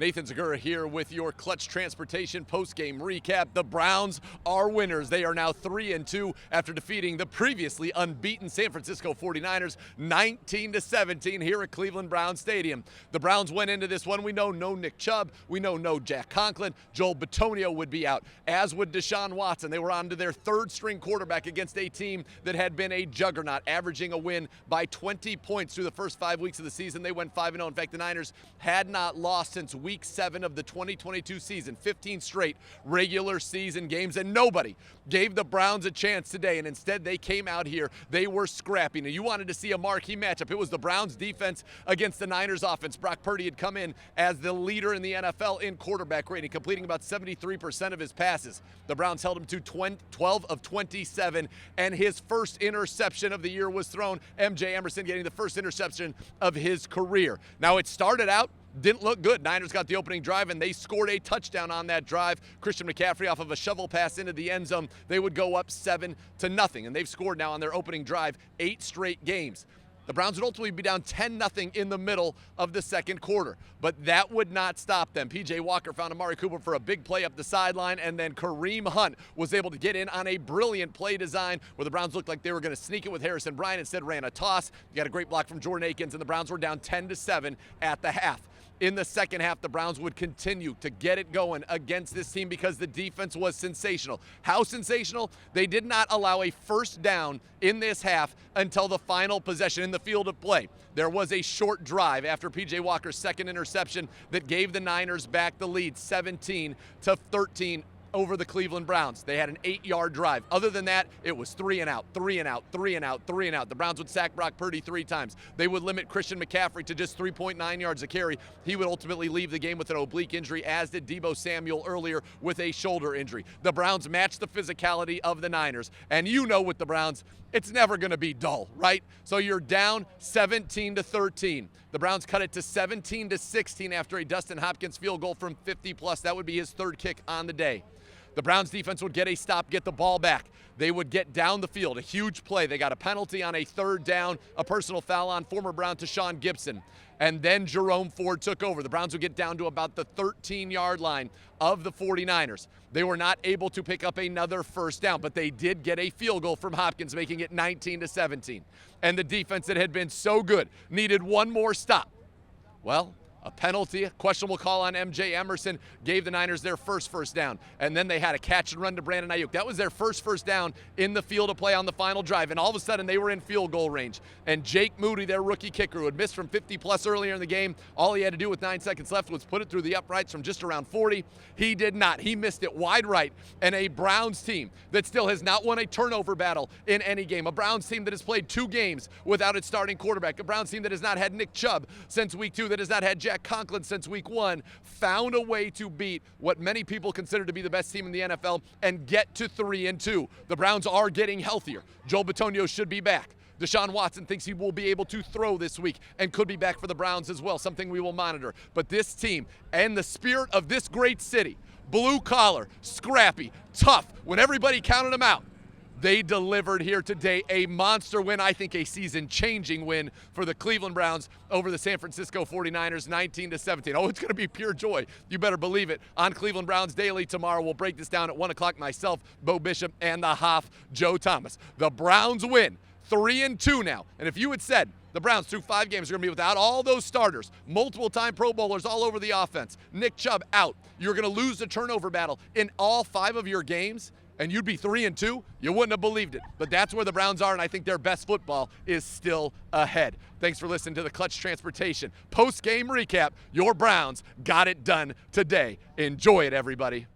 Nathan Zegura here with your Clutch Transportation post-game recap. The Browns are winners. They are now 3-2 after defeating the previously unbeaten San Francisco 49ers 19-17 here at Cleveland Browns Stadium. The Browns went into this one. We know no Nick Chubb. We know no Jack Conklin. Joel Bitonio would be out, as would Deshaun Watson. They were on to their third-string quarterback against a team that had been a juggernaut, averaging a win by 20 points through the first 5 weeks of the season. They went 5-0. In fact, the Niners had not lost since Week 7 of the 2022 season, 15 straight regular season games, and nobody gave the Browns a chance today, and instead they came out here. They were scrappy. Now, you wanted to see a marquee matchup. It was the Browns defense against the Niners offense. Brock Purdy had come in as the leader in the NFL in quarterback rating, completing about 73% of his passes. The Browns held him to 12 of 27, and his first interception of the year was thrown. MJ Emerson getting the first interception of his career. Now, it started out didn't look good. Niners got the opening drive, and they scored a touchdown on that drive. Christian McCaffrey off of a shovel pass into the end zone. They would go up 7-0, and they've scored now on their opening drive 8 straight games. The Browns would ultimately be down 10-0 in the middle of the second quarter, but that would not stop them. P.J. Walker found Amari Cooper for a big play up the sideline, and then Kareem Hunt was able to get in on a brilliant play design where the Browns looked like they were going to sneak it with Harrison Bryant. Instead, ran a toss. You got a great block from Jordan Akins, and the Browns were down 10-7 at the half. In the second half, the Browns would continue to get it going against this team because the defense was sensational. How sensational? They did not allow a first down in this half until the final possession in the field of play. There was a short drive after P.J. Walker's second interception that gave the Niners back the lead 17-13 over the Cleveland Browns. They had an 8-yard drive. Other than that, it was 3 and out, 3 and out, 3 and out, 3 and out. The Browns would sack Brock Purdy 3 times. They would limit Christian McCaffrey to just 3.9 yards a carry. He would ultimately leave the game with an oblique injury, as did Deebo Samuel earlier with a shoulder injury. The Browns matched the physicality of the Niners. And you know with the Browns, it's never going to be dull, right? So you're down 17-13. The Browns cut it to 17-16 after a Dustin Hopkins field goal from 50+. That would be his third kick on the day. The Browns defense would get a stop, get the ball back. They would get down the field, a huge play. They got a penalty on a third down, a personal foul on former Brown Tashawn Gibson. And then Jerome Ford took over. The Browns would get down to about the 13-yard line of the 49ers. They were not able to pick up another first down, but they did get a field goal from Hopkins, making it 19-17. And the defense that had been so good needed one more stop. Well, a penalty, a questionable call on MJ Emerson gave the Niners their first down. And then they had a catch and run to Brandon Ayuk. That was their first down in the field of play on the final drive. And all of a sudden, they were in field goal range. And Jake Moody, their rookie kicker, who had missed from 50+ earlier in the game, all he had to do with 9 seconds left was put it through the uprights from just around 40. He did not. He missed it wide right. And a Browns team that still has not won a turnover battle in any game. A Browns team that has played 2 games without its starting quarterback. A Browns team that has not had Nick Chubb since week 2, that has not had Jack Conklin since week 1, found a way to beat what many people consider to be the best team in the NFL and get to 3-2. The Browns are getting healthier. Joel Bitonio should be back. Deshaun Watson thinks he will be able to throw this week and could be back for the Browns as well, something we will monitor. But this team and the spirit of this great city, blue collar, scrappy, tough, when everybody counted them out, they delivered here today a monster win, I think a season-changing win for the Cleveland Browns over the San Francisco 49ers, 19-17. Oh, it's going to be pure joy. You better believe it. On Cleveland Browns Daily tomorrow, we'll break this down at 1 o'clock. Myself, Bo Bishop, and the Hoff, Joe Thomas. The Browns win, 3-2 now. And if you had said the Browns through 5 games are going to be without all those starters, multiple-time Pro Bowlers all over the offense, Nick Chubb out, you're going to lose the turnover battle in all 5 of your games, and you'd be 3-2, you wouldn't have believed it. But that's where the Browns are, and I think their best football is still ahead. Thanks for listening to the Clutch Transportation post-game recap. Your Browns got it done today. Enjoy it, everybody.